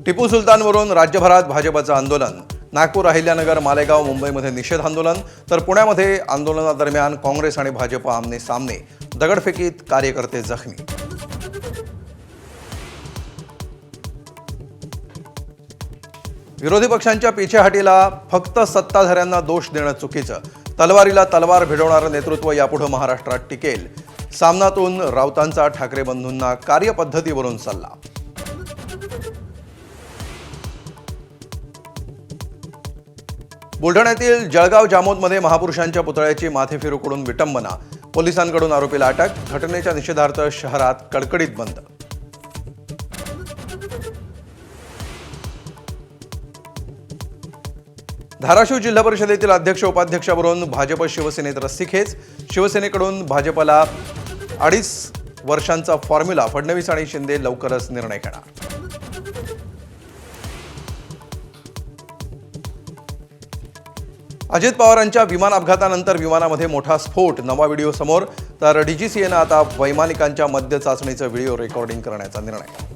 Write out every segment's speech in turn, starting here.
टिपू सुलतानवरून राज्यभरात भाजपचं आंदोलन। नागपूर, अहिल्यानगर, मालेगाव, मुंबईमध्ये निषेध आंदोलन, तर पुण्यामध्ये आंदोलनादरम्यान काँग्रेस आणि भाजप आमने सामने, दगडफेकीत कार्यकर्ते जखमी। विरोधी पक्षांच्या पिछेहाटीला फक्त सत्ताधाऱ्यांना दोष देणं चुकीचं, तलवारीला तलवार भिडवणारं नेतृत्व यापुढे महाराष्ट्रात टिकेल। सामनातून राऊतांचा ठाकरे बंधूंना कार्यपद्धतीवरून सल्ला। बुलढाण्यातील जळगाव जामोदमध्ये महापुरुषांच्या पुतळ्याची माथेफिरूकडून विटंबना, पोलिसांकडून आरोपीला अटक। घटनेच्या निषेधार्थ शहरात कडकडीत बंद। धाराशिव जिल्हा परिषदेतील अध्यक्ष उपाध्यक्षावरून भाजप शिवसेनेत रस्सीखेच, शिवसेनेकडून भाजपला 2.5 वर्षांचा फॉर्म्युला, फडणवीस आणि शिंदे लवकरच निर्णय घेणार। अजित पवारांच्या विमान अपघातानंतर विमानामध्ये मोठा स्फोट, नवा व्हिडिओ समोर, तर डीजीसीएनं आता वैमानिकांच्या मद्य चाचणीचं व्हिडिओ रेकॉर्डिंग करण्याचा निर्णय।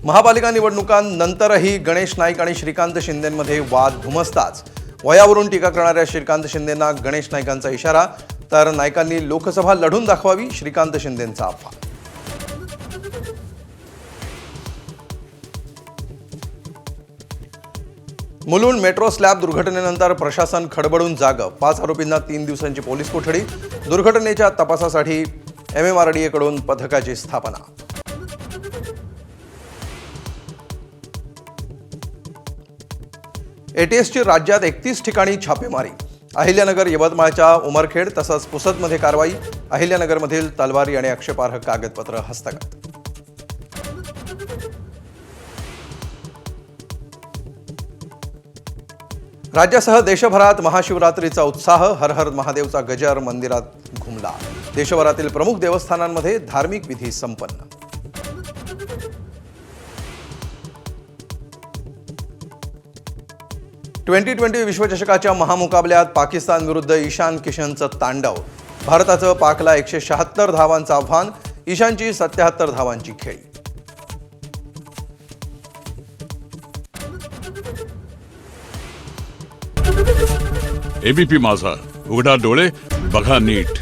महापालिका निवडणुकांनंतरही गणेश नाईक आणि श्रीकांत शिंदेंमध्ये वाद घुमसताच। वयावरून टीका करणाऱ्या श्रीकांत शिंदेंना गणेश नाईकांचा इशारा, तर नाईकांनी लोकसभा लढून दाखवावी, श्रीकांत शिंदेंचा आव्हान। मुलुंड मेट्रो स्लॅब दुर्घटनेनंतर प्रशासन खडबडून जागं, 5 आरोपींना 3 दिवसांची पोलीस कोठडी। दुर्घटनेच्या तपासासाठी MMRDA कडून पथकाची स्थापना। ATSची राज्यात 31 ठिकाणी छापेमारी, अहिल्यानगर, यवतमाळच्या उमरखेड तसंच पुसदमध्ये कारवाई। अहिल्यानगरमधील तलवारी आणि आक्षेपार्ह कागदपत्र हस्तगत। राज्यासह देशभरात महाशिवरात्रीचा उत्साह, हर हर महादेवचा गजर मंदिरात घुमला। देशभरातील प्रमुख देवस्थानांमध्ये धार्मिक विधी संपन्न। T20 विश्वचषकाच्या महामुकाबल्यात पाकिस्तान विरुद्ध ईशान किशनचं तांडव। भारताचं पाकला 176 धावांचं आव्हान, ईशानची 77 धावांची खेळी। ABP माझा, उघडा डोळे बघा नीट।